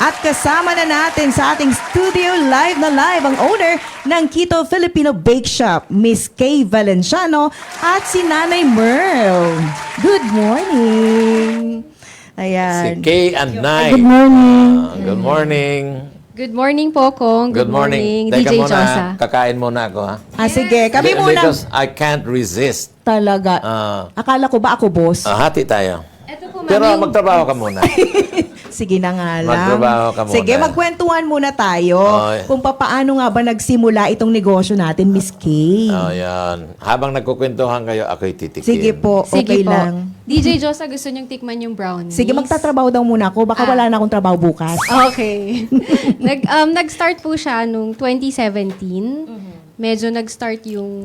At kasama na natin sa ating studio live na live ang owner ng Quito Filipino Bake Shop, Miss Kay Valenciano at si Nanay Merl. Good morning. Ayan. Si Kay and Nay. Good morning. Good morning. Good morning po, Kong. Good morning, Teka DJ muna, Josa. kakain muna ako, ha? Sige, kami muna. Because I can't resist. Talaga. Akala ko ba ako boss? Hati tayo. Ito po, Pero ma'am, magtrabaho ka muna. Sige na nga lang. Magtrabaho ka muna. Sige, magkwentuhan muna tayo Oy. kung paano nga ba nagsimula itong negosyo natin, Miss Kay. Oh, yan. Habang nagkukwentuhan kayo, ako'y titikim. Sige po, Sige okay po. lang. DJ Josa, gusto niyong tikman yung brownies? Sige, magtatrabaho daw muna ako. Baka wala na akong trabaho bukas. Okay. Nag-start po siya nung 2017. Medyo nag-start yung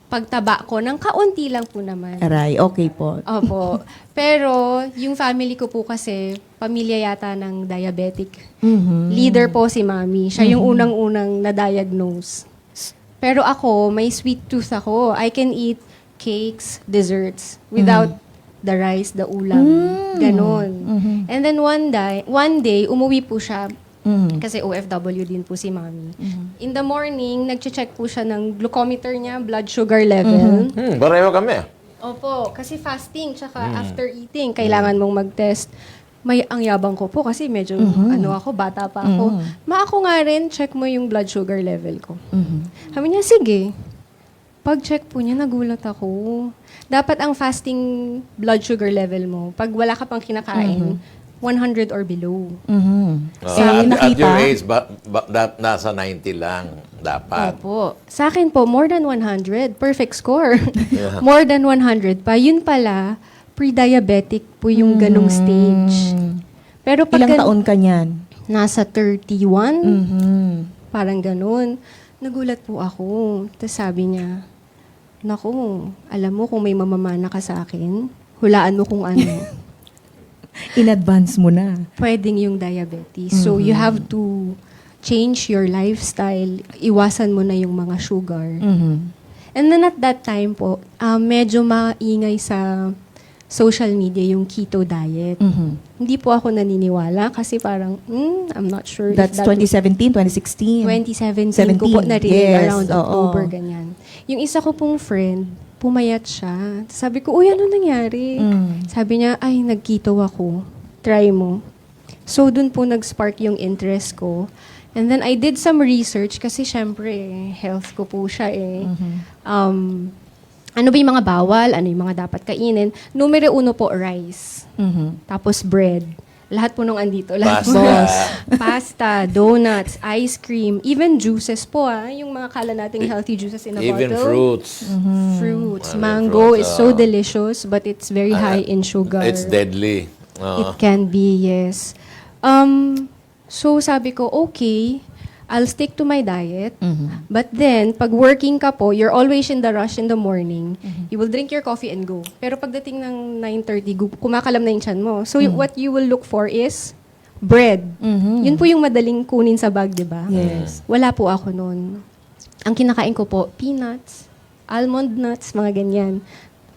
pagtaba ko ng kaunti lang po naman. Aray, okay po. Opo. Pero yung family ko po kasi, pamilya yata ng diabetic. Leader po si Mami. Siya yung unang-unang na-diagnose. Pero ako, may sweet tooth ako. I can eat cakes, desserts, without the rice, the ulam. Ganon. And then one day, umuwi po siya. Kasi OFW din po si Mami. In the morning, nag-check po siya ng glucometer niya, blood sugar level. Pareho kami. Opo, kasi fasting, tsaka after eating, kailangan mong mag-test. Ang yabang ko po kasi medyo, bata pa ako. Ako nga rin, check mo yung blood sugar level ko. Sabi niya, sige. Pag-check po niya, nagulat ako. Dapat ang fasting blood sugar level mo, pag wala ka pang kinakain, 100 or below. At your age, nasa 90 lang dapat. Opo. Sa akin po, more than 100. Perfect score. Yeah. More than 100 pa. Yun pala, pre-diabetic po yung ganong stage. Pero pag Ilang taon ka niyan? nasa 31, parang ganun. Nagulat po ako. Tapos sabi niya, naku, alam mo kung may mamamana ka sa akin, hulaan mo kung ano. In advance mo na. Pwedeng yung diabetes. So, you have to change your lifestyle. Iwasan mo na yung mga sugar. And then at that time po, medyo maingay sa social media yung keto diet. Hindi po ako naniniwala kasi parang, I'm not sure. if That's that 2017, 2016. 2017 ko po narinig around oo. October, ganyan. Yung isa ko pong friend, pumayat siya. Sabi ko, uy, ano nangyari? Sabi niya, ay, nag-keto ako. Try mo. So, dun po nag-spark yung interest ko. And then, I did some research kasi syempre, health ko po siya eh. Ano ba yung mga bawal? Ano yung mga dapat kainin? Numero 1 po, rice. Tapos bread. Lahat po nung andito. Lahat po. Pasta, donuts, ice cream, even juices po yung mga kala nating healthy juices in a Even bottle. fruits. Fruits. Even Mango fruits, is so delicious, but it's very high in sugar. It's deadly. It can be, yes. So sabi ko, okay, I'll stick to my diet. But then, pag working ka po, you're always in the rush in the morning. You will drink your coffee and go. Pero pagdating ng 9:30, kumakalam na yung tiyan mo. So, what you will look for is bread. Yun po yung madaling kunin sa bag, di ba? Yes. Wala po ako noon. Ang kinakain ko po, peanuts, almond nuts, mga ganyan.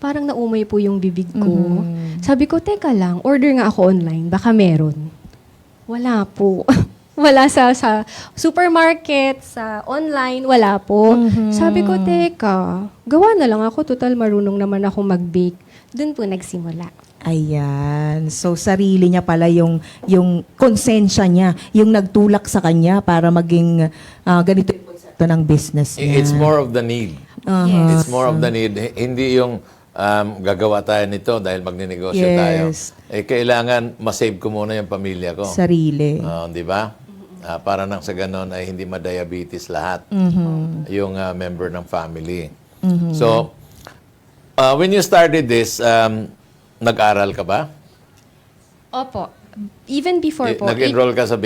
Parang naumay po yung bibig ko. Sabi ko, teka lang, order nga ako online, baka meron. Wala po. Wala sa supermarket, sa online, wala po. Sabi ko, teka, gawa na lang ako, total marunong naman ako mag-bake. Doon po nagsimula. Ayan. So, sarili niya pala yung konsensya niya, yung nagtulak sa kanya para maging ganito yung konsepto ng business niya. It's more of the need. Yes. It's more of the need. Hindi yung gagawa tayo nito dahil magninegosyo tayo. Yes. Kailangan masave ko muna yung pamilya ko. Sarili. Di ba? Para nang sa ganon ay hindi ma-diabetes lahat yung member ng family. So, when you started this, nag-aral ka ba? Opo. Even before po. Nag-enroll ka sa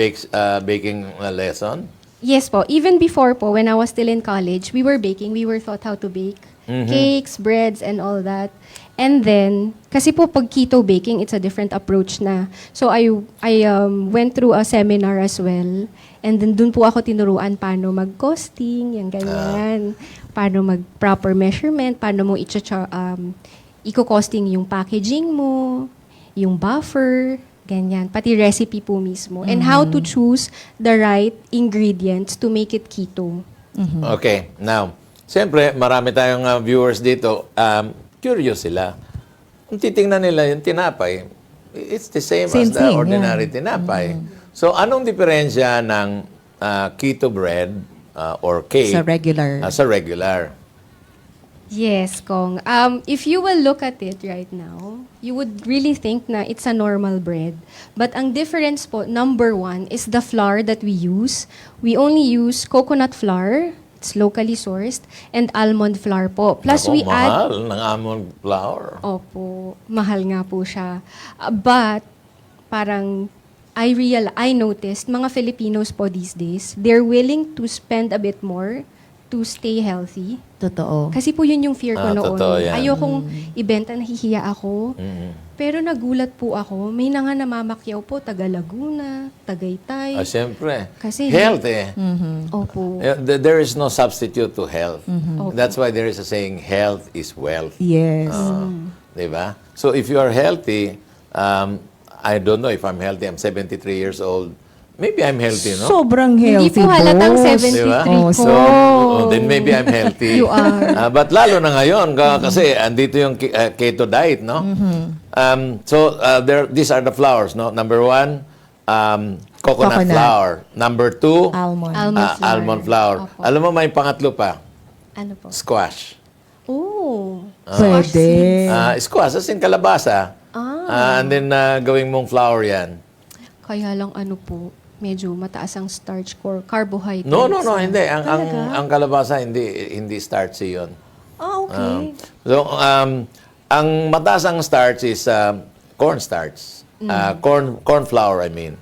baking lesson? Yes po. Even before po, when I was still in college, we were baking. We were taught how to bake. Cakes, breads, and all that. And then, kasi po pag keto baking, it's a different approach na. So I went through a seminar as well. And then dun po ako tinuruan paano mag-costing, yung ganyan. Paano mag-proper measurement, paano mo i-costing yung packaging mo, yung buffer, Ganyan. Pati recipe po mismo. And how to choose the right ingredients to make it keto. Okay. Now, siyempre, marami tayong viewers dito. Curious sila. Kung titingnan nila yung tinapay, it's the same Same as the thing, ordinary tinapay. So, anong diferensya ng keto bread or cake Sa regular. sa regular? Yes, Kong. If you will look at it right now, you would really think na it's a normal bread. But ang difference po, number one, is the flour that we use. We only use coconut flour, it's locally sourced, and almond flour po. Plus Ako, we add... mahal ng almond flour. Opo, mahal nga po siya. But, parang, I noticed, mga Filipinos po these days, they're willing to spend a bit more to stay healthy. Totoo. Kasi po yun yung fear ko noon. Totoo yan. Ayokong ibenta, nahihiya ako. Mm. Pero nagulat po ako, may nga namamakyaw po, taga Laguna, Tagaytay. Siyempre. Kasi- Health eh. Opo. There is no substitute to health. Opo. That's why there is a saying, health is wealth. Yes. Diba? So if you are healthy, I don't know if I'm healthy. I'm 73 years old. Maybe I'm healthy, no? Sobrang healthy, Hindi po halatang boss. 73 Diba? po. So, then maybe I'm healthy. You are. But lalo na ngayon, kasi andito yung keto diet, no? These are the flours, no? Number one, coconut flour. Number two, Almond. almond flour. Opo. Alam mo, may pangatlo pa, Ano po? squash. Oh. Pwede. Squash, as in kalabasa. And then, gawing mong flour yan. Kaya lang ano po, medyo mataas ang starch or carbohydrates. No, hindi. Ang Talaga? kalabasa, hindi starchy yun. Okay. So, ang mataas ang starch is cornstarch. Corn flour, I mean.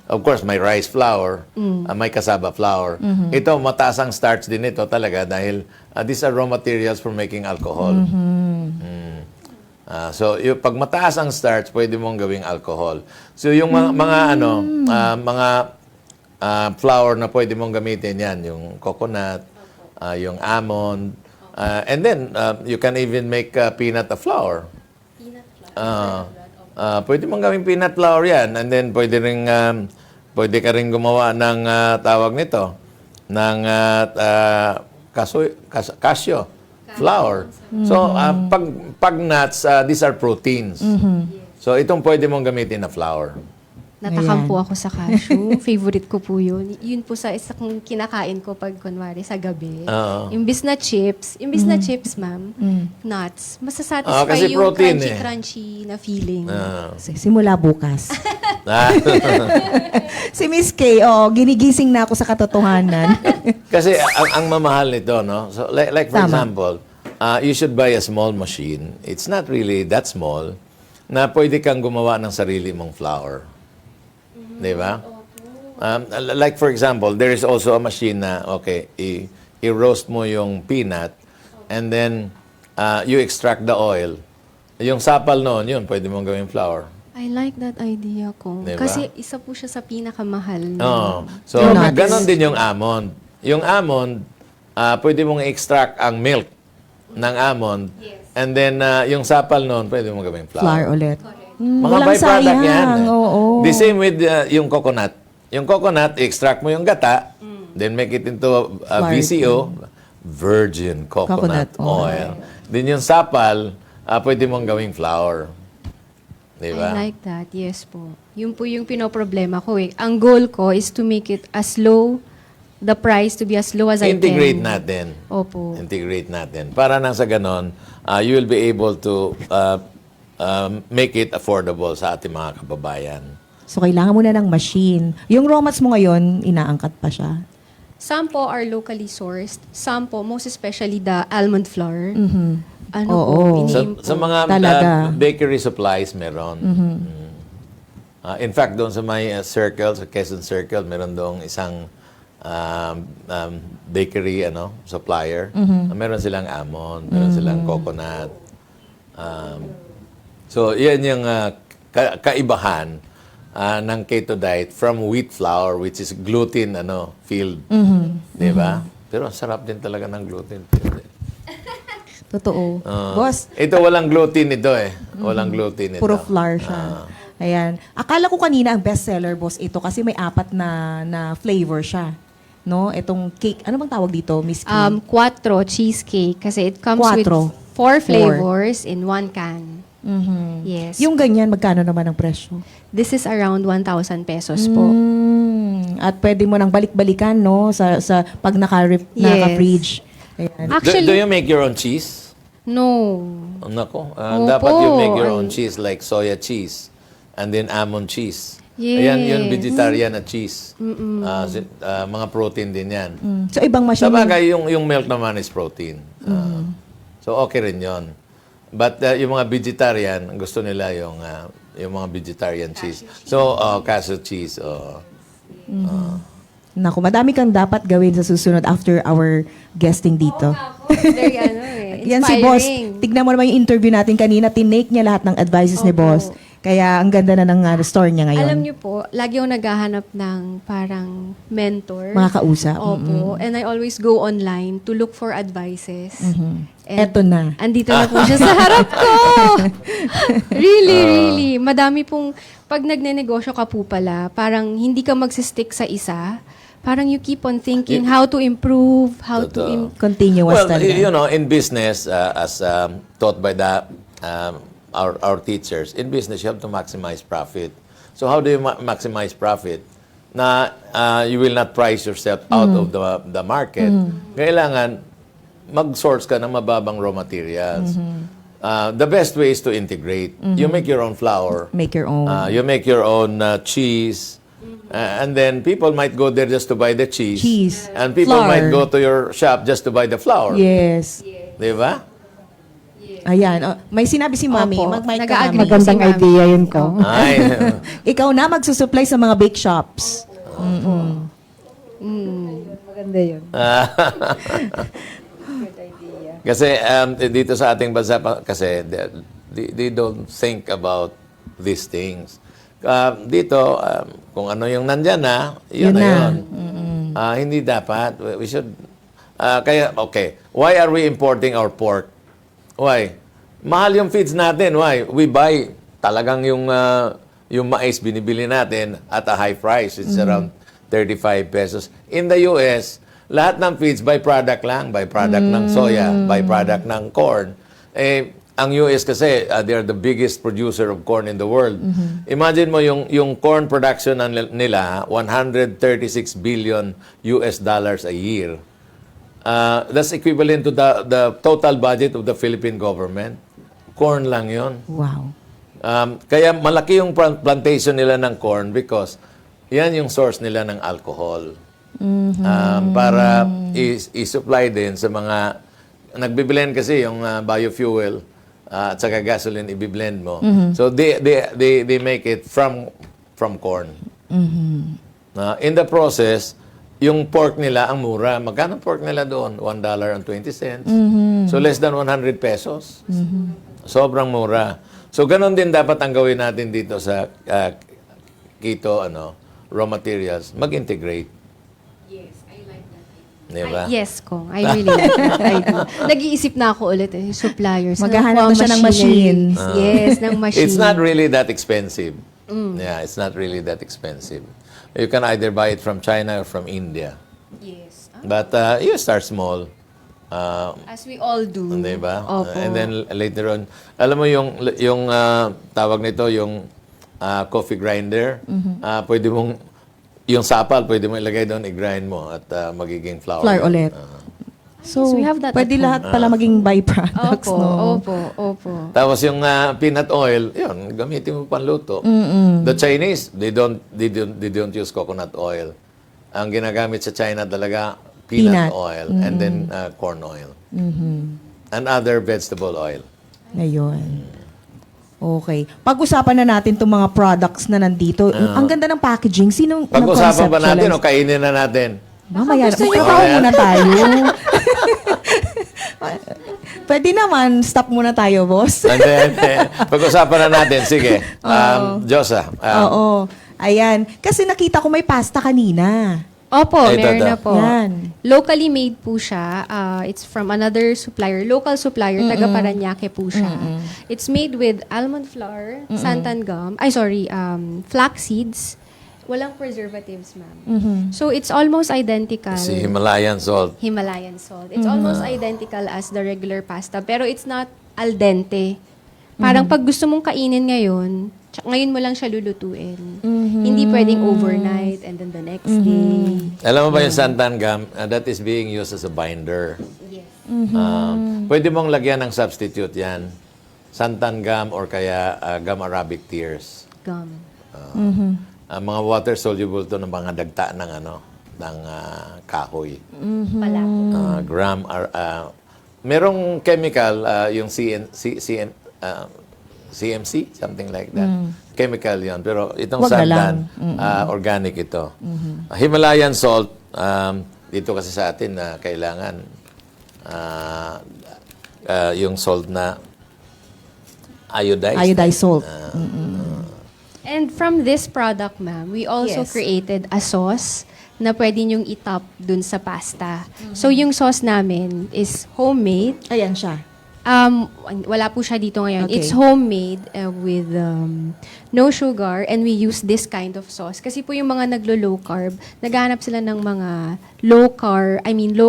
Of course, may rice flour, may cassava flour. Ito, mataas ang starch din ito talaga dahil these are raw materials for making alcohol. So, pag mataas ang starch, pwede mong gawing alcohol. So, yung mga flour na pwede mong gamitin yan, yung coconut, yung almond, and then, you can even make peanut flour. Pwede mong gawing peanut flour yan. And then, pwede ka rin gumawa ng tawag nito, ng cashew flour. So, pag nuts, these are proteins. So, itong pwede mong gamitin na flour. Natakampo ako sa cashew. Favorite ko po yun. Yun po sa isa kong kinakain ko pag kunwari sa gabi. Imbis na chips, ma'am, nuts. kasi Masasatisfy yung protein crunchy-crunchy na feeling. Simula bukas. Si Miss K, ginigising na ako sa katotohanan. Kasi ang mamahal nito, no? So like for Tama. example, you should buy a small machine. It's not really that small na pwede kang gumawa ng sarili mong flour. 'Di ba? Like for example, there is also a machine na i-roast mo yung peanut and then you extract the oil. Yung sapal noon, yun pwede mong gawing flour. I like that idea ko. Diba? Kasi isa po siya sa pinakamahal. So, Nuts. ganon din yung almond. Yung almond, pwede mong i-extract ang milk ng almond. And then, yung sapal noon, pwede mong gawing flour. Flour ulit. Mga Walang byproduct sayang. yan. Oo. The same with yung coconut. Yung coconut, i-extract mo yung gata, then make it into Flour. VCO, virgin coconut, Coconut oil. Then yung sapal, pwede mong gawing flour. Diba? I like that. Yes po. Yun po yung pinoproblema ko eh. Ang goal ko is to make it as low, the price to be as low as Integrate I can. natin. Opo. Integrate natin. Para nang sa ganon, you will be able to make it affordable sa ating mga kababayan. So, kailangan mo na ng machine. Yung raw mats mo ngayon, inaangkat pa siya. Some po are locally sourced. Some po, most especially the almond flour. Ano Oo. po, ini-import. Sa mga Talaga. bakery supplies, meron. In fact, doon sa may circle, sa Quezon Circle, meron doon isang bakery supplier. Meron silang almond, meron silang coconut. So, yan yung kaibahan ng keto diet from wheat flour, which is gluten filled. Di ba? Pero ang sarap din talaga ng gluten filled. Totoo. Boss, Ito walang gluten ito eh. Walang gluten ito. puro flour siya. Ayan. Akala ko kanina ang bestseller, boss, ito kasi may 4 na flavor siya. No? Itong cake, ano bang tawag dito, Miss Kim? Quattro cheesecake kasi it comes Quattro. with 4 flavors in 1 can. Mhm. Yes. Yung ganyan, magkano naman ang presyo? This is around 1,000 pesos po. At pwede mo nang balik-balikan, no? Sa pag naka-fridge. Ayan. Actually, Do you make your own cheese? no. Nako, Opo. dapat you make your own cheese like soya cheese and then almond cheese. Ayan, yun Yes. vegetarian na cheese. Mga protein din yan. So, ibang machine. Sa bagay, yung milk naman is protein. So, okay rin yun. But yung mga vegetarian, gusto nila yung mga vegetarian cheese. So, cashew cheese. Naku, madami kang dapat gawin sa susunod after our guesting dito. Very Yan si boss. inspiring. Tignan mo naman yung interview natin kanina. Tinake niya lahat ng advices ni Opo. boss. Kaya ang ganda na ng store niya ngayon. Alam niyo po, lagi akong naghahanap ng parang mentor. Mga kausap. Opo. And I always go online to look for advices. And Eto na. andito na po siya sa harap ko. Really. Madami pong, pag nagnenegosyo ka po pala, parang hindi ka magsistick sa isa. Parang you keep on thinking how to improve, how to... Totoo. Continuous Well, talaga. in business, as taught by our teachers, in business, you have to maximize profit. So how do you maximize profit? Na you will not price yourself out of the market. Kailangan mag-source ka ng mababang raw materials. The best way is to integrate. You make your own flour. Make your own. You make your own cheese. And then people might go there just to buy the cheese. Cheese. And people Flour. might go to your shop just to buy the flour. Yes. Di ba? Ayan. Oh, may sinabi si Mami. Opo. Mag-mic ka, Nag-a-agree. Mami. Magandang Si Ma'am. idea yun ko. Ay. Ikaw na magsusupply sa mga bake shops. Maganda yun. Kasi dito sa ating bansa, kasi they don't think about these things. Dito, kung ano yung nandyan na, yun Yun na na. yun. Hindi dapat. We should... kaya, okay. Why are we importing our pork? Why? Mahal yung feeds natin. Why? We buy talagang yung mais binibili natin at a high price. It's around 35 pesos. In the US, lahat ng feeds byproduct lang. Byproduct ng soya, byproduct ng corn. Ang US kasi, they are the biggest producer of corn in the world. Imagine mo yung corn production nila, 136 billion US dollars a year. That's equivalent to the total budget of the Philippine government. Corn lang yon. Wow. Kaya malaki yung plantation nila ng corn because yan yung source nila ng alcohol. Para i-supply din sa mga nagbiblend kasi yung biofuel at saka gasoline i-blend mo. So they make it from corn. In the process, yung pork nila ang mura. Magkano pork nila doon? $1.20. So less than 100 pesos. Sobrang mura. So ganun din dapat ang gawin natin dito sa keto raw materials. Mag-integrate. Diba? Yes, Kong. I really like that. I do. Nag-iisip na ako ulit yung suppliers. Maghahanap na siya ng machinery. machines. Yes, ng machine. It's not really that expensive. Yeah, it's not really that expensive. You can either buy it from China or from India. Yes. But you start small. As we all do. Di ba? Opo. And then later on, alam mo yung tawag nito, yung coffee grinder, pwede mong, yung sapal, pwede mo ilagay doon, i-grind mo at magiging flour. Flour yun. ulit. So, So we have that pwede at home. lahat pala maging byproducts, Opo, no? opo. Tapos yung peanut oil, yun, gamitin mo panluto. The Chinese, they don't use coconut oil. Ang ginagamit sa China talaga, peanut Peanut. oil and then corn oil. And other vegetable oil. Ayun. Okay. Pag-usapan na natin itong mga products na nandito. Ang ganda ng packaging. Sino Pag-usapan ba natin o nag-conceptualize? kainin na natin? Mamaya, Gusto niyo magkakaw ba? muna tayo. Pwede naman, stop muna tayo, boss. And then, pag-usapan na natin. Sige. Josa. Oo. Ayan. Kasi nakita ko may pasta kanina. Opo, Ay, meron ito. na po. Yan. Locally made po siya. It's from another supplier, local supplier, taga Paranaque po siya. It's made with almond flour, santan gum, flax seeds. Walang preservatives, ma'am. So it's almost identical. Si Himalayan salt. Himalayan salt. It's almost identical as the regular pasta, pero it's not al dente. Parang pag gusto mong kainin ngayon, ngayon mo lang siya lulutuin. Hindi pwedeng overnight and then the next day. Alam mo ba yung santan gum? That is being used as a binder. Yes. Pwede mong lagyan ng substitute yan. Santan gum or kaya gum arabic tears. Gum. Mga water soluble to ng mga dagta ng ng kahoy. Pala po. Merong chemical yung CMC, something like that. Chemical yon. Pero itong Wag na lang. santan, organic ito. Himalayan salt, dito kasi sa atin na kailangan yung salt na iodized. Iodized salt. And from this product, ma'am, we also Yes. created a sauce na pwede nyong itop dun sa pasta. So, yung sauce namin is homemade. Ayan siya. Wala po siya dito ngayon. Okay. It's homemade with no sugar, and we use this kind of sauce. Kasi po yung mga naglo-low carb, naghahanap sila ng mga low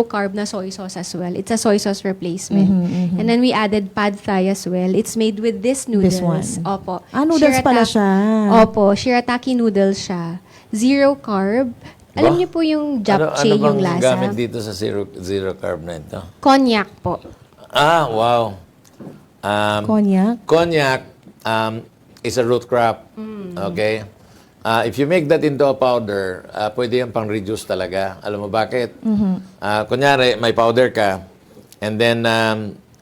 carb na soy sauce as well. It's a soy sauce replacement. And then we added pad thai as well. It's made with this This noodles. one. Opo. Noodles pala siya. Opo, shirataki noodles siya. Zero carb. Alam niyo po yung japchae, ano yung bang lasa? gamit dito sa zero carb na ito? Cognac po. Wow. Cognac. Cognac is a root crop. Okay? If you make that into a powder, pwede yan pang-reduce talaga. Alam mo bakit? Kunyari, may powder ka, and then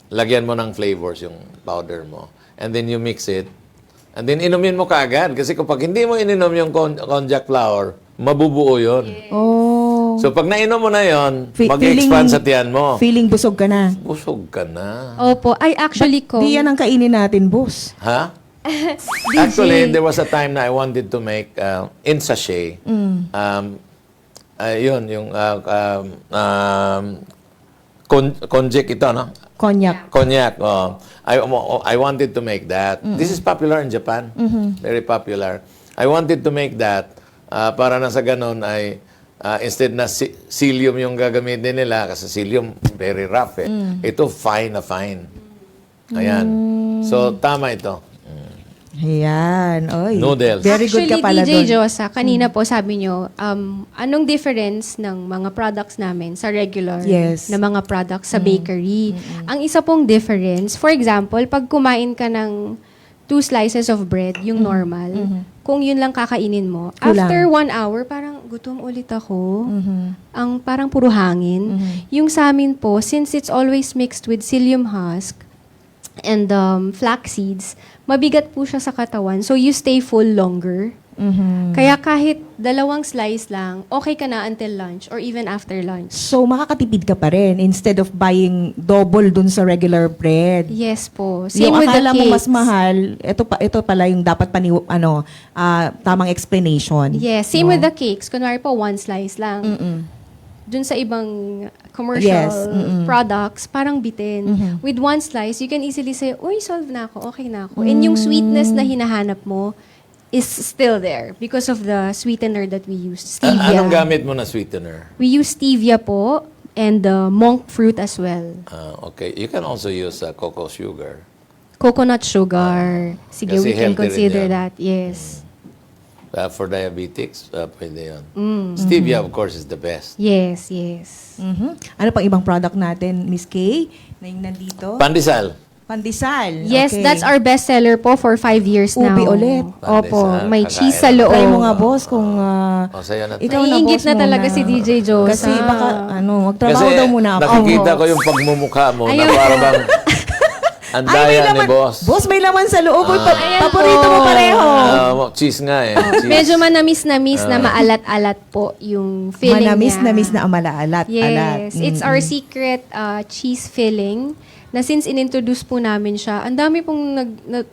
lagyan mo ng flavors yung powder mo. And then you mix it. And then inumin mo kaagad. Kasi kapag hindi mo ininom yung cognac flour, mabubuo yun. Oh. So pag nainom mo na yon, Fe- mag-expand feeling- sa tiyan mo. Feeling busog ka na. Busog ka na. Opo. Ay, actually ko. Di yan ang kainin natin, boss. Ha? Actually, there was a time na I wanted to make in sachet. Yun, yung konjac ito, no? Cognac. Cognac. I wanted to make that. This is popular in Japan. Very popular. I wanted to make that para na sa ganun ay instead na psyllium yung gagamitin nila kasi psyllium very rough eh. Ito fine na fine. Ayan. So tama ito. Ayan. Oy. Noodles. Very good ka Actually, pala DJ doon. Josa, kanina po sabi nyo, anong difference ng mga products namin sa regular Yes. na mga products sa bakery? Ang isa pong difference, for example, pag kumain ka ng 2 slices of bread, yung normal, kung yun lang kakainin mo, Kulang. after 1 hour, parang gutom ulit ako. Ang parang puro hangin. Yung sa amin po, since it's always mixed with psyllium husk, and flax seeds, mabigat po siya sa katawan. So, you stay full longer. Kaya kahit 2 slice lang, okay ka na until lunch or even after lunch. So, makakatipid ka pa rin instead of buying double dun sa regular bread. Yes po. Same Yung with the akala mo cakes. mas mahal, ito pala yung dapat tamang explanation. Yes, same with the cakes. Kunwari po, 1 slice lang. Dun sa ibang commercial Yes, products, parang bitin. With 1 slice, you can easily say, uy, solve na ako, okay na ako. And yung sweetness na hinahanap mo is still there because of the sweetener that we use. Stevia. Anong gamit mo na sweetener? We use stevia po and monk fruit as well. Okay. You can also use cocoa sugar. Coconut sugar. Sige, Kasi we can healthy rin consider yan. that. Yes. For diabetics, pwede yun. Stevia, of course, is the best. Yes, yes. Ano pang ibang product natin, Miss Kay, na yung nandito? Pandesal. Pandesal. Yes, Okay. that's our best seller po for 5 years now. Ubi ulit. Opo, Pandesal, may kakain cheese sa na. loob. Try mo nga, boss, kung Sa'yo na. ikaw na, Naiingit boss, na talaga muna. si DJ Josa. Kasi baka, magtrabaho Kasi daw muna ako. nakikita ko yung pagmumukha mo na Ayaw. parang bang ang Ay, may daya ni laman. boss. Boss, may laman sa loob. Ayan Paborito po. mo pareho. Cheese nga eh. Cheese. Medyo manamis-namis na maalat-alat po yung filling Manamis niya. na miss na amala-alat. Yes, it's our secret cheese filling na since inintroduce po namin siya, ang dami pong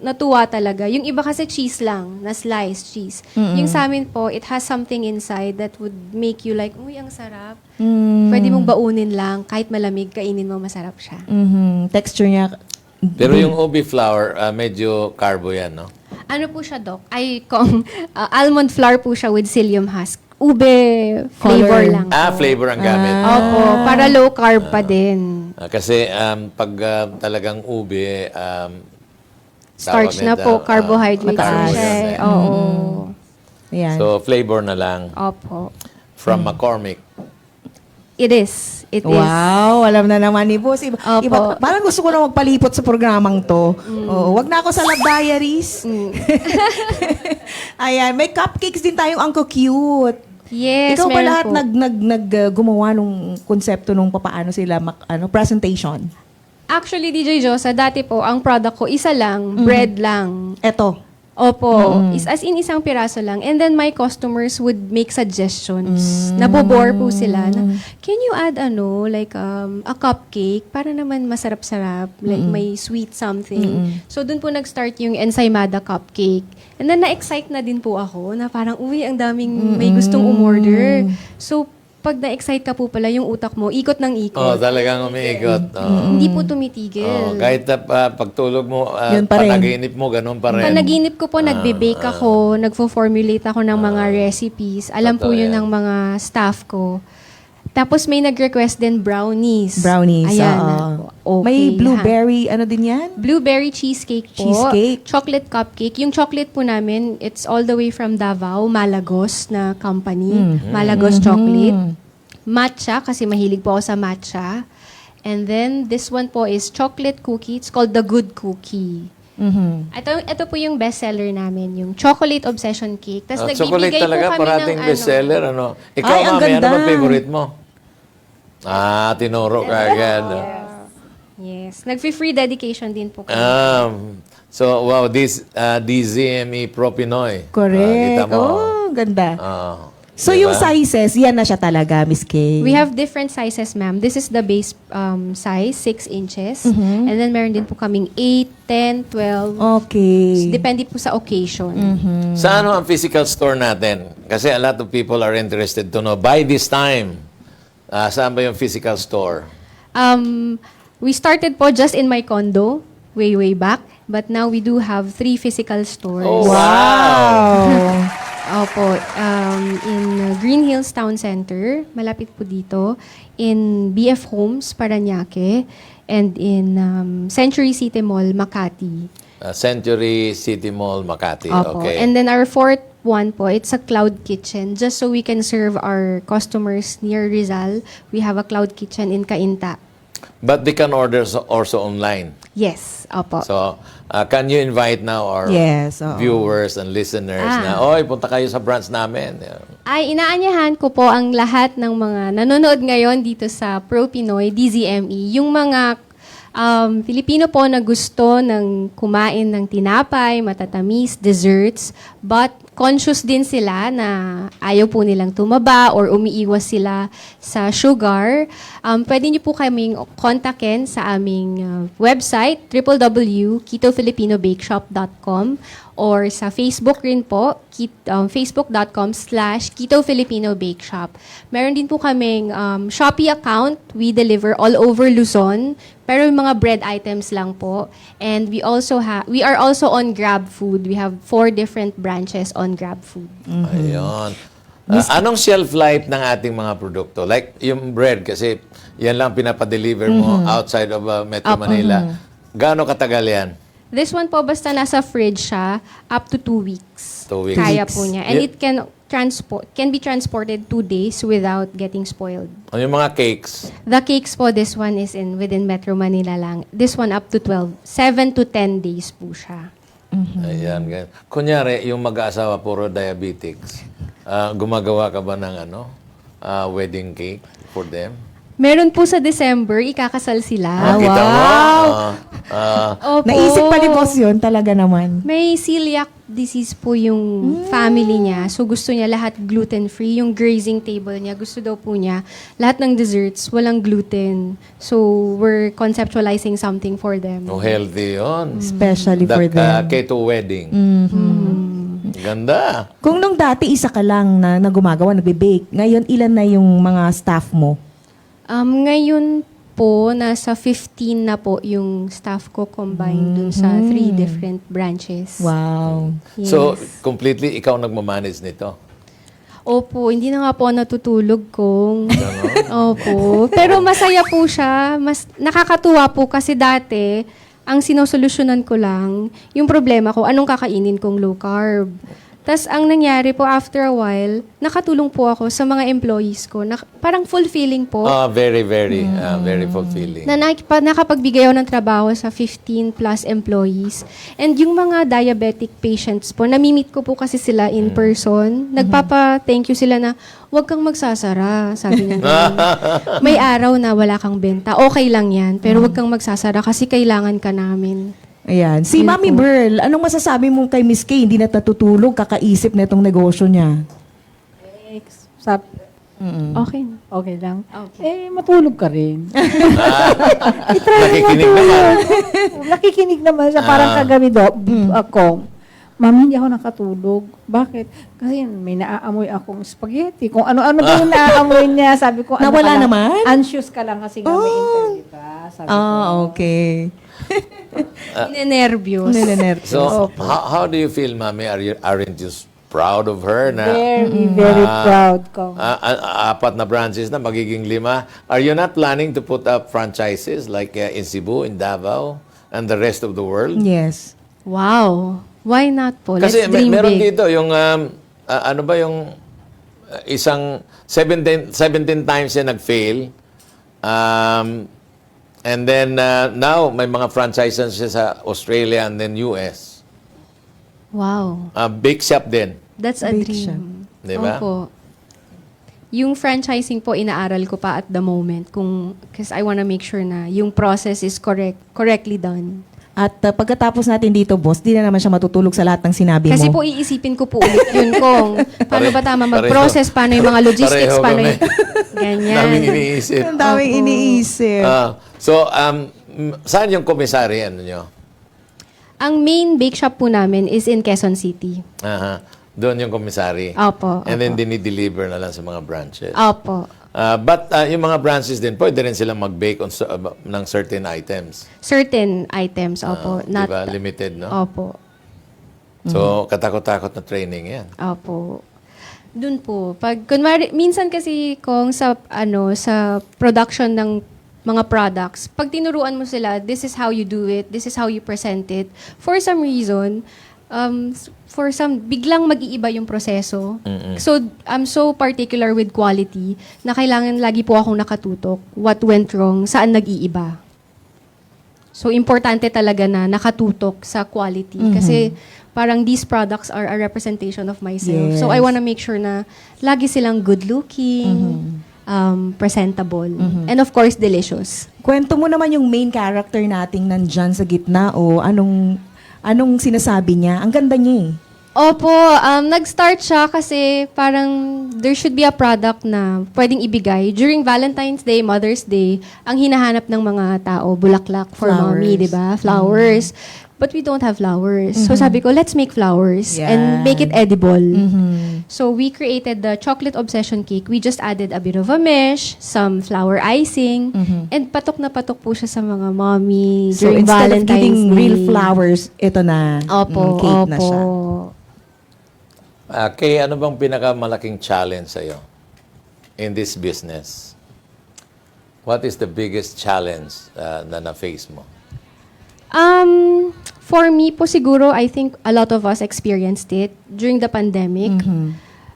natuwa talaga. Yung iba kasi cheese lang, na sliced cheese. Yung sa amin po, it has something inside that would make you like, uy, ang sarap. Pwede mong baunin lang, kahit malamig, kainin mo, masarap siya. Texture niya. Pero yung ubi flour, medyo carbo yan, no? Ano po siya, Doc? Almond flour po siya with psyllium husk. Ube flavor Color. lang po. Flavor ang gamit. Opo, para low carb pa din. Kasi pag talagang ube, Starch tawag na nito, po, carbohydrates na mataas. siya. Carbohydrates. Oo. Ayan. So, flavor na lang. Opo. From McCormick. It is. It is. Wow, alam na naman ni Boss. Opo. Parang gusto ko na magpalipot sa programang to. Oo, wag na ako sa Love Diaries. Ayan, may cupcakes din tayong Uncle Cute. Yes, Ikaw ba meron lahat po. gumawa nung konsepto nung papaano sila presentation? Actually, DJ Josa, dati po, ang product ko, isa lang, bread lang. Eto. Opo. As in, isang piraso lang. And then, my customers would make suggestions. Nabobore po sila na, can you add a cupcake para naman masarap-sarap, like may sweet something. So, dun po nag-start yung ensaymada cupcake. And then, na-excite na din po ako na parang, uy, ang daming may gustong umorder. So, pag na-excite ka po pala, yung utak mo, ikot ng ikot. Oh, talagang umiikot. Oh. Hindi po tumitigil. Kahit pagtulog mo, Yun pa rin. panaginip mo, ganun pa rin. Panaginip ko po, nagbe-bake ako, nagfo-formulate ako ng mga recipes. Alam po Totoo yun yan. ng mga staff ko. Tapos may nag-request din brownies. Brownies. Ayan. oo. Okay, May ha? blueberry, ano din yan? Blueberry cheesecake po. Cheesecake. Chocolate cupcake. Yung chocolate po namin, it's all the way from Davao, Malagos na company. Malagos Chocolate. Matcha, kasi mahilig po ako sa matcha. And then, this one po is chocolate cookie. It's called the Good Cookie. Ito po yung bestseller namin, yung Chocolate Obsession Cake. Tapos Chocolate nagbibigay talaga, po kami parating ng bestseller. Ano? Ikaw, Ay, ang mami, ano ganda. ba favorite mo? Tinuro ka agad. Yes. Nag-free dedication din po kami. So, wow, this DZME Pro Pinoy. Correct. Kita mo. Oh, ganda. So, Diba? yung sizes, yan na siya talaga, Miss Kay. We have different sizes, ma'am. This is the base size, 6 inches. And then meron din po kaming 8, 10, 12. Okay. Depende po sa occasion. Saan ang physical store natin? Kasi a lot of people are interested to know. By this time, saan ba yung physical store? We started po just in my condo, way back. But now we do have 3 physical stores. Oh, Wow. Opo, in Green Hills Town Center, malapit po dito, in BF Homes, Parañaque, and in Century City Mall, Makati. Century City Mall, Makati. Opo. Okay. And then our fourth one po, it's a cloud kitchen. Just so we can serve our customers near Rizal, we have a cloud kitchen in Cainta. But they can order also online. Yes, opo. So, can you invite now our Yes, oo. viewers and listeners na, oy, punta kayo sa branch namin. Ay, inaanyahan ko po ang lahat ng mga nanonood ngayon dito sa Pro Pinoy, DZME, yung mga Filipino po na gusto ng kumain ng tinapay, matatamis, desserts, but conscious din sila na ayaw po nilang tumaba or umiiwas sila sa sugar. Pwede niyo po kaming kontakin sa aming website, www.ketofilipinobakeshop.com, or sa Facebook rin po, facebook.com/Keto Filipino Bake Shop. Meron din po kaming Shopee account. We deliver all over Luzon, pero yung mga bread items lang po. And we are also on Grab Food. We have 4 different branches on Grab Food. Ayun. Anong shelf life ng ating mga produkto? Like yung bread, kasi yan lang pinapadeliver mo outside of Metro Manila. Gaano katagal yan? This one po, basta nasa fridge siya, up to 2 weeks. 2 weeks. Kaya po niya. And Yeah. it can be transported 2 days without getting spoiled. Ano yung mga cakes? The cakes po, this one is within Metro Manila lang. This one up to 7 to 10 days po siya. Ayan. Ganyan. Kunyari, yung mag-aasawa puro diabetics, gumagawa ka ba ng wedding cake for them? Meron po sa December, ikakasal sila. Kita mo? wow. Opo. Naisip pa ni boss yun, talaga naman. May celiac disease po yung family niya. So gusto niya lahat gluten-free. Yung grazing table niya, gusto daw po niya lahat ng desserts, walang gluten. So we're conceptualizing something for them. No, healthy yun. Especially for them. Keto wedding. Ganda. Kung nung dati isa ka lang na gumagawa, nagbe-bake, ngayon ilan na yung mga staff mo? Ngayon po, nasa 15 na po yung staff ko combined dun sa 3 different branches. Wow. Yes. So, completely ikaw nagmamanage nito. Opo, hindi na nga po ako natutulog kung... Opo. Pero masaya po siya. Mas nakakatuwa po kasi dati, ang sinosolusyonan ko lang, yung problema ko, anong kakainin kong low carb. Tapos ang nangyari po, after a while, nakatulong po ako sa mga employees ko. Parang fulfilling po. Very, very, very fulfilling. Na nakapagbigay ako ng trabaho sa 15 plus employees. And yung mga diabetic patients po, namimit ko po kasi sila in person. Nagpapa-thank you sila na, huwag kang magsasara, sabi niya. ganun. May araw na wala kang benta. Okay lang yan, pero huwag kang magsasara kasi kailangan ka namin. Ayan. Si Mami Burl, anong masasabi mo kay Miss Kay? Hindi na natutulog, kakaisip na itong negosyo niya. Okay. Okay lang. Okay. Matulog ka rin. Nakikinig naman. Nakikinig naman siya. Parang kagabi ako. Mami, hindi ako nakatulog. Bakit? Kasi may naaamoy akong spaghetti. Kung ano-ano ba yung naaamoy niya. Sabi ko, Nawala ka lang? naman? Anxious ka lang kasi nga may interview ka. Sabi ko. Okay. Ninenervyos. Ninenervyos. So, how do you feel, Mami? Aren't you proud of her na Very proud ko. apat na branches na, magiging 5? Are you not planning to put up franchises like in Cebu, in Davao, and the rest of the world? Yes. Wow. Why not po? Let's Kasi dream meron big. dito yung, ano ba yung isang 17 times siya nag-fail. And then now, may mga franchises siya sa Australia and then US. Wow. Bake shop din. That's a Bake dream. shop. Di ba? Opo. Yung franchising po, inaaral ko pa at the moment because I wanna make sure na yung process is correctly done. At pagkatapos natin dito, boss, di na naman siya matutulog sa lahat ng sinabi mo. Kasi po iisipin ko po ulit yun kung paano ba tama Pareho. mag-process, paano yung mga logistics, Pareho paano kami. yung... Ganyan. Daming iniisip. Ang daming iniisip. So, saan yung komisari ano nyo? Ang main bake shop po namin is in Quezon City. Aha. Doon yung komisari. Opo. And then dinideliver na lang sa mga branches. Opo. But yung mga branches din, pwede rin silang mag-bake ng certain items. Certain items, opo. Di ba? Limited, no? Opo. So, katakot-takot na training yan. Opo. Doon po. Pag, kunwari, minsan kasi kung sa production ng mga products, pag tinuruan mo sila, this is how you do it, this is how you present it, for some reason, biglang mag-iiba yung proseso. So, I'm so particular with quality na kailangan lagi po akong nakatutok. What went wrong? Saan nag-iiba? So, importante talaga na nakatutok sa quality. Kasi, parang these products are a representation of myself. So, I Yes. wanna make sure na lagi silang good-looking, presentable, and of course, delicious. Kwento mo naman yung main character nating nandyan sa gitna o anong sinasabi niya. Ang ganda niya eh. Opo, nag-start siya kasi parang there should be a product na pwedeng ibigay. During Valentine's Day, Mother's Day, ang hinahanap ng mga tao, bulaklak for mommy, Flowers. di ba? Flowers. But we don't have flowers. So sabi ko, let's make flowers and make it edible. So we created the chocolate obsession cake. We just added a bit of a mesh, some flower icing, and patok na patok po siya sa mga mommy So during instead of Valentine's giving Day. real flowers, ito na. Opo, cake na opo. siya. Kay, ano bang pinakamalaking challenge sa'yo in this business? What is the biggest challenge na na-face mo? For me po siguro, I think a lot of us experienced it during the pandemic.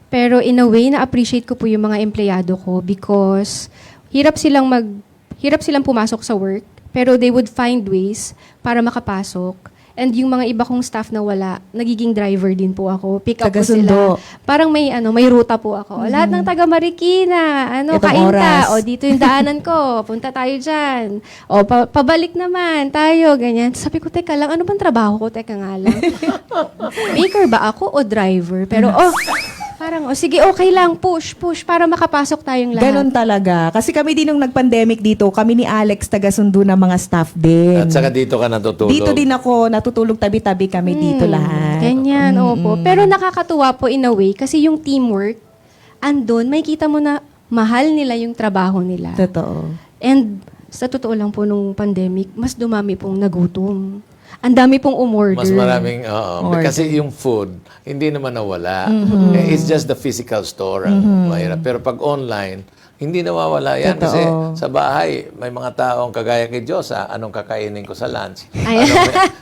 Pero in a way, na-appreciate ko po yung mga empleyado ko because hirap silang pumasok sa work, pero they would find ways para makapasok. And yung mga iba kong staff na wala, nagiging driver din po ako. Pick up po Taga-sundo. sila. Parang may ruta po ako. Lahat ng taga Marikina, Itong kain oras. ka. O dito yung daanan ko. Punta tayo dyan. O pabalik naman tayo, ganyan. Sabi ko, teka lang, ano bang trabaho ko? Teka nga lang. Baker ba ako o driver? Pero parang, sige, okay lang, push, para makapasok tayong lahat. Ganon talaga. Kasi kami din nung nag-pandemic dito, kami ni Alex taga-sundo ng mga staff din. At saka dito ka natutulog. Dito din ako, natutulog tabi-tabi kami dito lahat. Ganyan, opo. Pero nakakatuwa po in a way, kasi yung teamwork, andun, may kita mo na mahal nila yung trabaho nila. Totoo. And sa totoo lang po nung pandemic, mas dumami pong nagutom. Ang dami pong umorder. Mas maraming, Order. kasi yung food, hindi naman nawala. It's just the physical store ang mahirap. Pero pag online, hindi nawawala yan. Totoo. Kasi sa bahay, may mga taong kagaya kay Diyos, anong kakainin ko sa lunch? Ay.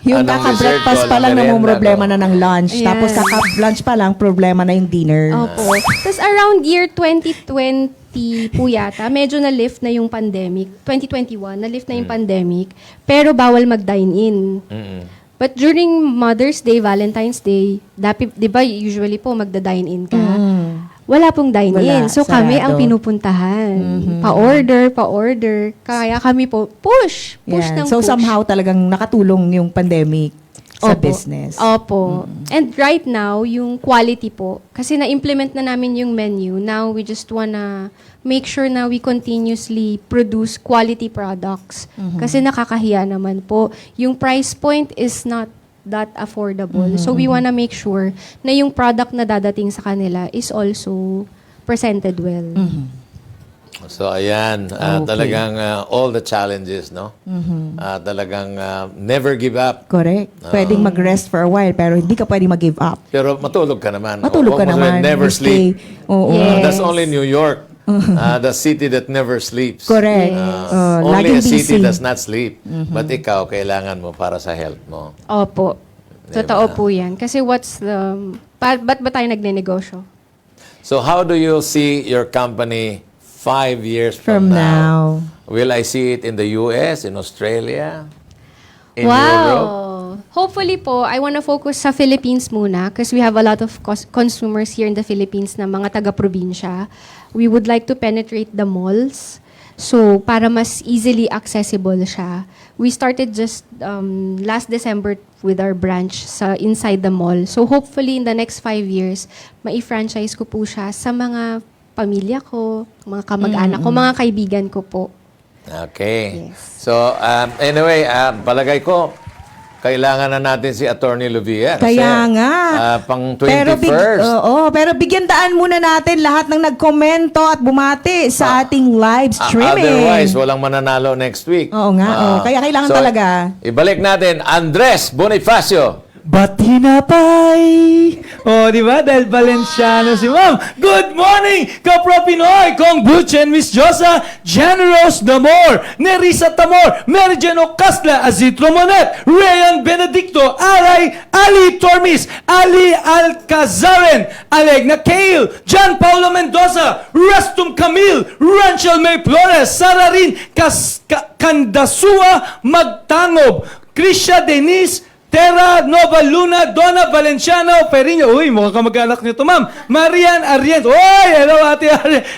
Yung Anong kaka-breakfast dessert ko, pa lang anong merienda problema ko? na ng lunch. Ayan. Tapos kaka-lunch pa lang, problema na yung dinner. Opo. Tapos around year 2020 po yata, medyo na-lift na yung pandemic. 2021, na-lift na yung pandemic. Pero bawal mag-dine-in. But during Mother's Day, Valentine's Day, di ba usually po magda-dine-in ka? Wala pong dine-in. Wala, So kami ang sarado. pinupuntahan. Pa-order. Kaya kami po, push Yan. ng So push. somehow talagang nakatulong yung pandemic sa Opo. business. Opo. And right now, yung quality po, kasi na-implement na namin yung menu, now we just wanna make sure na we continuously produce quality products. Kasi nakakahiya naman po. Yung price point is not that affordable. So we wanna make sure na yung product na dadating sa kanila is also presented well. So, ayan. Okay. Talagang all the challenges, no? Talagang never give up. Correct. Pwedeng mag-rest for a while, pero hindi ka pwedeng mag-give up. Pero matulog ka naman. Matulog ka Huwag mo naman. Never Miss sleep. Kay. Oo. Yes. That's only New York. The city that never sleeps. Correct. Only a Laging city busy. does not sleep. But ikaw, kailangan mo para sa health mo. Opo. Totoo po yan. Kasi ba't ba tayo nagne-negosyo? So how do you see your company 5 years From from, now. Will I see it in the US, in Australia, in Europe? Hopefully po, I wanna focus sa Philippines muna because we have a lot of consumers here in the Philippines na mga taga-probinsya. We would like to penetrate the malls. So, para mas easily accessible siya. We started just last December with our branch sa inside the mall. So, hopefully in the next 5 years, mai-franchise ko po siya sa mga pamilya ko, mga kamag-anak ko, mga kaibigan ko po. Okay. Yes. So, anyway, palagay ko, kailangan na natin si Attorney Luvia. Kasi, Kaya nga. Pang 21st. Pero bigyan daan muna natin lahat ng nagkomento at bumati sa ating live streaming. Otherwise, walang mananalo next week. Oo nga, kaya kailangan So, talaga. Ibalik natin, Andres Bonifacio. Bati na pay! O, di ba? Dahil Valenciano si Ma'am. Good morning, Kapro Pinoy! Kong Butch and Miss Josa, Generous Damor, Nerissa Tamor, Mary Jane Ocasla, Azitro Monet, Rayan Benedicto, Aray, Ali Tormis, Ali Alcazaren, Alegna Cale, John Paulo Mendoza, Rastum Camille, Ranchel May Flores, Sararin Kandasua Magtangob, Krisha Denise, Terra Nova Luna, Donna Valenciano, Perino. Uy, mukhang kamag-anak niyo to, ma'am. Marian Arienza. Uy, hello, ate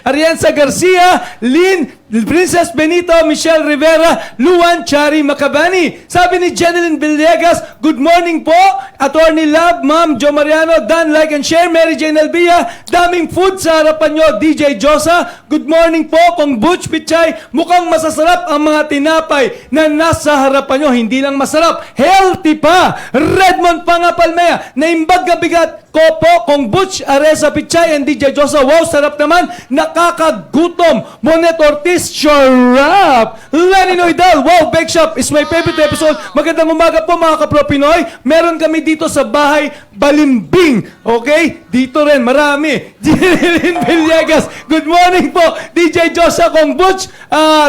Arienza Garcia. Lynn, Princess Benito, Michelle Rivera, Luan Chari Macabani. Sabi ni Jeneline Villegas, good morning po. Attorney Love, Ma'am Jo Mariano, Dan, like and share. Mary Jane Albia, daming food sa harapan nyo. DJ Josa, good morning po. Kung Butch Pichay, mukhang masasarap ang mga tinapay na nasa harapan nyo. Hindi lang masarap, healthy pa. Redmond Pangapalmea, naimbag na bigat ko po kung Butch Areza Pichay and DJ Josa. Wow, sarap naman. Nakakagutom. Monet Ortiz, Sharap. Lenny Noidal, wow, Bake Shop is my favorite episode. Magandang umaga po mga kapro Pinoy. Meron kami dito sa bahay Balimbing. Okay? Dito rin, marami. Jeneline Villegas, good morning po. DJ Josa, kung Butch,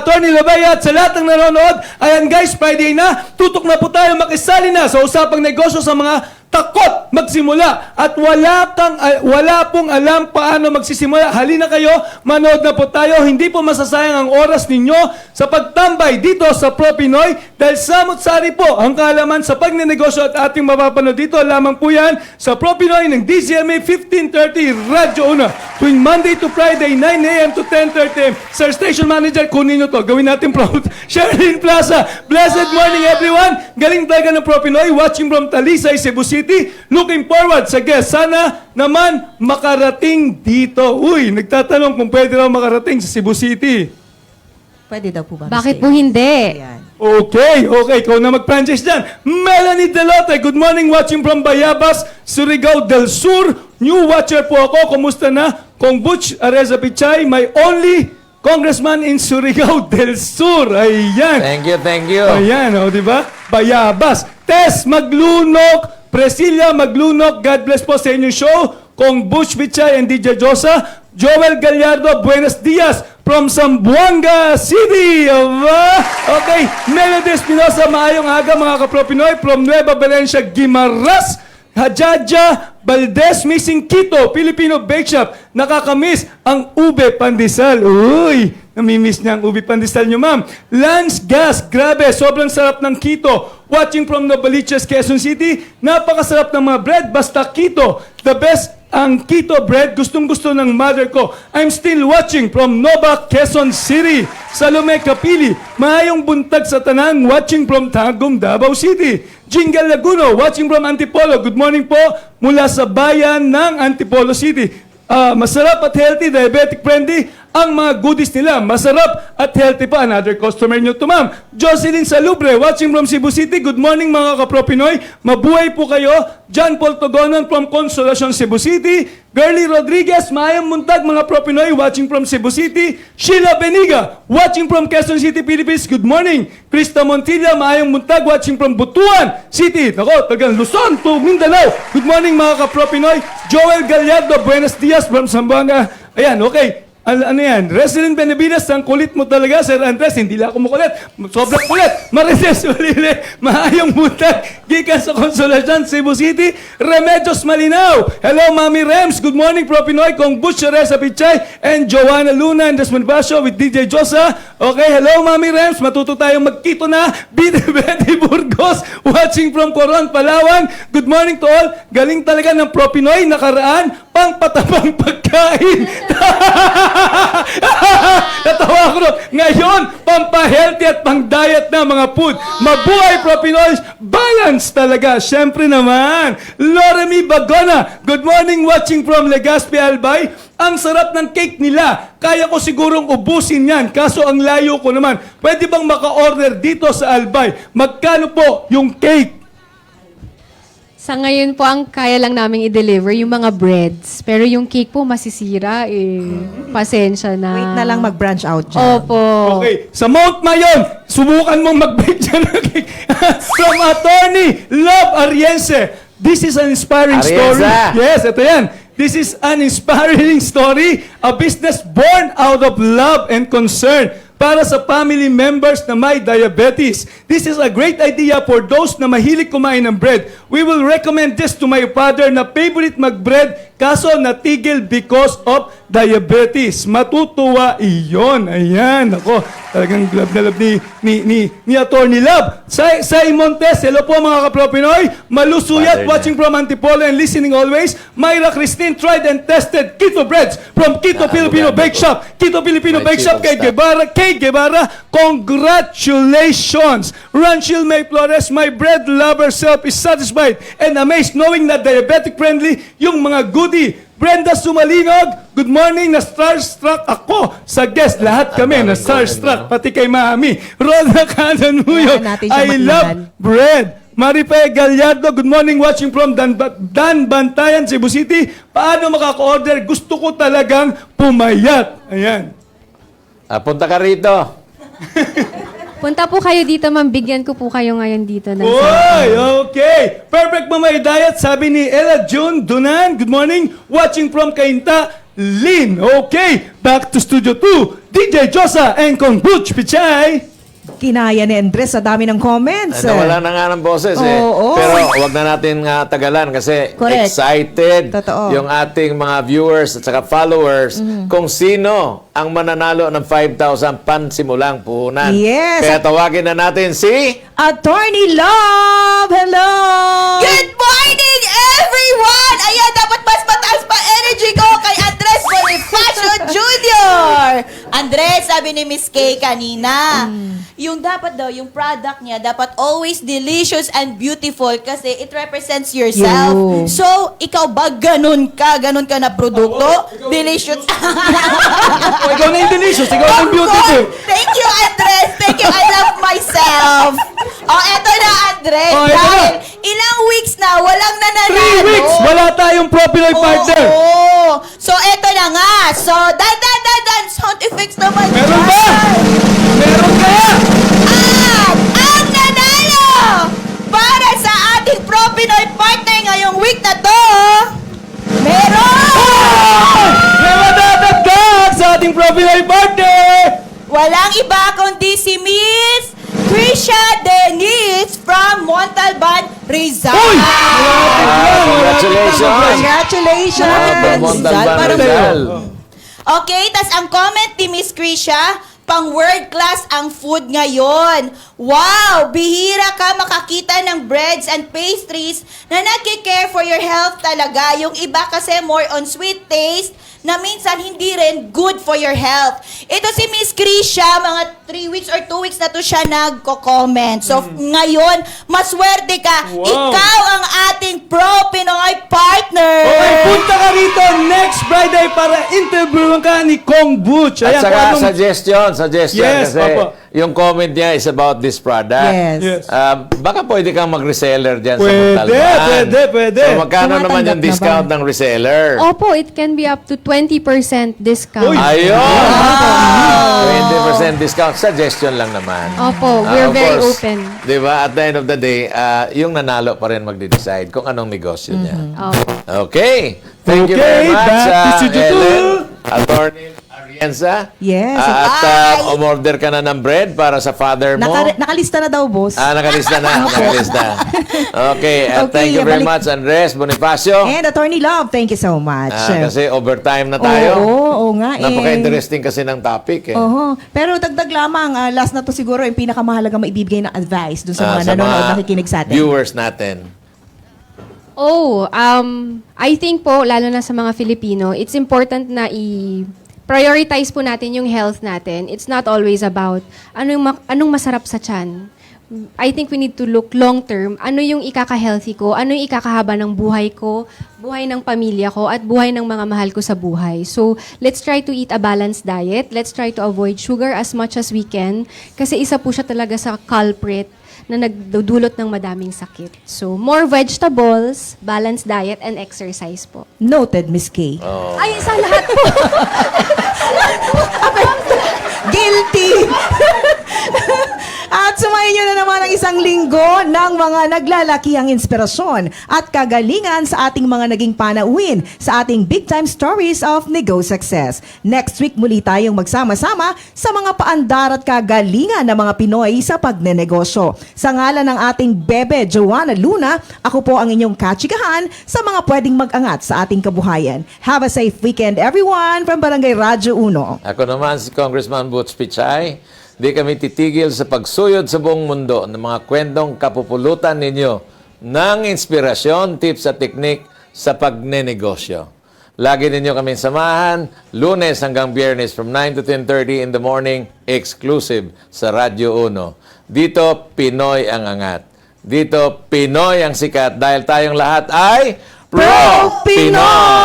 Tony Labaya, at sa lahat ng nanonood. Ayan guys, Friday na. Tutok na po tayo, makisali na sa usapang negosyo sa mga takot magsimula at wala pong alam paano magsisimula. Halina kayo, manood na po tayo. Hindi po masasayang ang oras ninyo sa pagtambay dito sa Pro Pinoy dahil samot-sari po ang kaalaman sa pagnenegosyo at ating mapapanood dito. Lamang po yan sa Pro Pinoy ng DZMA 1530 Radyo 1 tuwing Monday to Friday 9 a.m. to 10:30 a.m. Sir Station Manager, kunin nyo to. Gawin natin proud. Sherlyn Plaza, blessed morning everyone. Galing talaga ng Pro Pinoy, watching from Talisay, Cebu City. Looking forward sa guest. Sana naman makarating dito. Uy, nagtatanong kung pwede raw makarating sa Cebu City. Pwede daw po ba? Bakit Miss po Kay? hindi? Ayan. Okay. Ikaw na mag-franchise dyan. Melanie Delote, good morning, watching from Bayabas, Surigao del Sur. New watcher po ako. Kumusta na? Kong Butch Areza Pichay, my only congressman in Surigao del Sur. Ayan. Thank you. Ayan, di ba? Bayabas. Tess Maglunok, Priscilla Maglunok, God bless po sa inyong show. Kong Butch Pichay and DJ Josa. Joel Gallardo, buenos dias from Zamboanga City. Aba? Okay, Melody Espinosa, maayong aga mga kapro Pinoy from Nueva Valencia, Guimaras. Hajaja Valdez, missing Quito, Filipino Bake Shop. Nakakamiss ang ube pandesal. Uy, namimiss niya ang ube pandesal niyo, ma'am. Lance Gas, grabe, sobrang sarap ng Quito. Watching from Novaliches, Quezon City. Napakasarap ng mga bread, basta Quito. The best ang Quito bread, gustong-gusto ng mother ko. I'm still watching from Nova, Quezon City. Salome Capili, maayong buntag sa tanan, watching from Tagum, Davao City. Jingle Laguno, watching from Antipolo. Good morning po mula sa bayan ng Antipolo City. Masarap at healthy, diabetic friendly ang mga goodies nila. Masarap at healthy pa. Another customer nyo to, ma'am. Jocelyn Salubre, watching from Cebu City. Good morning mga kapro Pinoy. Mabuhay po kayo. John Paul Togonon from Consolacion, Cebu City. Girly Rodriguez, maayang muntag mga pro Pinoy, watching from Cebu City. Sheila Beniga, watching from Quezon City, Philippines. Good morning. Krista Montilla, maayang muntag, watching from Butuan City. Nako, tagang Luzon to Mindanao. Good morning mga kapro Pinoy. Joel Gallardo, buenos dias from Zamboanga. Ayan, okay. Ano yan? Resident Benavides, ang kulit mo talaga, Sir Andres. Hindi lang ako makulit. Sobrang kulit. Marites Ulile, maayong buntag. Gikan sa Consolacion, Cebu City. Remedios Malinaw. Hello, Mami Rems. Good morning, Pro Pinoy. Kong Butch Reza Pichay and Joanna Luna and Desmond Basio with DJ Josa. Okay, hello, Mami Rems. Matuto tayong magkito na. Betty Burgos, watching from Coron, Palawan. Good morning to all. Galing talaga ng Pro Pinoy. Nakaraan, pangpatabang pagkain. Natawa ako ron. Ngayon, pampahealthy at pang-diet na mga food. Mabuhay Pro Pinoy, balance talaga. Siyempre naman, Loremi Bagona, good morning, watching from Legazpi, Albay. Ang sarap ng cake nila. Kaya ko sigurong ubusin yan. Kaso ang layo ko naman. Pwede bang maka-order dito sa Albay? Magkano po yung cake? Sa ngayon po, ang kaya lang namin i-deliver yung mga breads. Pero yung cake po masisira Pasensya na. Wait na lang mag-branch out dyan. Opo. Okay. Sa Mount Mayon, subukan mong mag-bake dyan ng cake. From Attorney Love Ariense. This is an inspiring story. Arienza! Yes, ito yan. This is an inspiring story. A business born out of love and concern para sa family members na may diabetes. This is a great idea for those na mahilig kumain ng bread. We will recommend this to my father na favorite mag-bread kaso natigil because of diabetes. Matutuwa iyon. Ayan, ako. Talagang love na love ni Attorney Love. Sai Montes, hello po mga kapro Pinoy. Malusuyat, Father watching from Antipolo and listening always. Myra Christine, tried and tested keto breads from Keto Filipino Bake Shop. Keto Filipino My Bake chief Shop of kay staff. Kay Guevara, congratulations! Ranchil May Flores, my bread lover self is satisfied and amazed knowing na diabetic friendly yung mga goodie. Brenda Sumalinog, good morning, na starstruck ako sa guest. Lahat kami na starstruck, pati kay Mami. Roda Cananuyo, Kailangan natin siya I makilan. love bread. Marife Gallardo, good morning, watching from Dan Bantayan, Cebu City. Paano makaka-order? Gusto ko talagang pumayat. Ayan. Punta ka rito. Punta po kayo dito, ma'am. Bigyan ko po kayo ngayon dito. Oy, okay. Perfect Mamay Diet, sabi ni Ella June Dunan. Good morning. Watching from Cainta, Lynn. Okay, back to Studio 2. DJ Josa and Kong Butch Pichay. kinaya ni Andres sa dami ng comments. Nawala na nga ng boses Oo. Pero wag na natin tagalan kasi Correct. excited Totoo. yung ating mga viewers at saka followers kung sino ang mananalo ng 5,000 pansimulang puhunan. Yes. Kaya tawagin na natin si... Attorney Love! Hello! Good morning, everyone! Ayan, dapat mas mataas pa energy ko kay Andres Bonifacio Jr. Andres, sabi ni Miss Kay kanina, yung dapat daw, yung product niya, dapat always delicious and beautiful kasi it represents yourself. Yo. So, ikaw ba ganun ka na produkto? Delicious. O, ikaw na yung delicious, ikaw na yung beautiful. Thank you, Andres. Thank you. I love myself. Oh, eto na, Andres. Oh, eto na. Dahil ilang weeks na, walang nananalo. 3 weeks, wala tayong Propinoy partner. Oo. So, eto na nga. So, dan, sound effects naman. Meron ba? Meron kaya? At ang nanalo para sa ating Propinoy partner ngayong week na to, meron! May madadagdag sa ating Propinoy partner. Walang iba kundi si Miss Krisha Denise from Montalban, Rizal. Uy! Congratulations! Congratulations! From Montalban, Parang- Rizal. Okay, tas ang comment ni Miss Krisha, pang world class ang food ngayon. Wow! Bihira ka makakita ng breads and pastries na nagki-care for your health talaga. Yung iba kasi more on sweet taste na minsan hindi rin good for your health. Ito si Miss Krisha, mga 3 weeks or 2 weeks na to siya nagko-comment. So, ngayon, maswerte ka. Wow. Ikaw ang ating pro-Pinoy partner. Okay, punta ka rito next Friday para interviewin ka ni Kong Butch. At Ayan, kung saka anong- suggestion Yes, kasi opo. yung comment niya is about this product. Yes. Yes. Baka pwede kang mag-reseller dyan sa Pwede, Montalban. pwede. So magkano naman Tumatanggap yung na discount ba? ng reseller? Opo, it can be up to 20% discount. Uy! Ayun! 20% discount. Suggestion lang naman. Opo, we're Of very course, open. Di ba? At the end of the day, yung nanalo pa rin magde-decide kung anong negosyo niya. Opo. Okay. Thank you Okay, very much, back to Studio Ellen, 2. Attorney Arienza. Yes. At umorder ka na ng bread para sa father mo. Nakalista na daw, boss. Nakalista na. Nakalista. Okay. At Okay, thank you very balik- much, Andres Bonifacio. And Attorney Love, thank you so much. Kasi overtime na tayo. Oo nga eh. Napaka-interesting kasi ng topic eh. Oho. Pero dagdag lamang, last na to siguro yung pinakamahalaga maibibigay na advice dun sa mga nanonood, nakikinig sa atin. viewers natin. I think po, lalo na sa mga Filipino, it's important na prioritize po natin yung health natin. It's not always about anong masarap sa tiyan. I think we need to look long term. Ano yung ikaka-healthy ko? Ano yung ikakahaba ng buhay ko? Buhay ng pamilya ko? At buhay ng mga mahal ko sa buhay? So, let's try to eat a balanced diet. Let's try to avoid sugar as much as we can. Kasi isa po siya talaga sa culprit na nagdudulot ng madaming sakit. So, more vegetables, balanced diet, and exercise po. Noted, Miss Kay. Ay, sa lahat po! Guilty! At sumayin nyo na naman ang isang linggo ng mga naglalakihang inspirasyon at kagalingan sa ating mga naging panauhin sa ating Big Time Stories of Nego Success. Next week muli tayong magsama-sama sa mga paandar at kagalingan ng mga Pinoy sa pagnenegosyo. Sa ngalan ng ating bebe Joanna Luna, ako po ang inyong katsikahan sa mga pwedeng mag-angat sa ating kabuhayan. Have a safe weekend everyone from Barangay Radyo 1. Ako naman si Congressman Butch Pichay. Di kami titigil sa pagsuyod sa buong mundo ng mga kwentong kapupulutan ninyo ng inspirasyon, tips at teknik sa pagnenegosyo. Lagi ninyo kami samahan, Lunes hanggang Biyernes from 9 to 10:30 in the morning, exclusive sa Radyo 1. Dito, Pinoy ang angat. Dito, Pinoy ang sikat dahil tayong lahat ay Pro-Pinoy!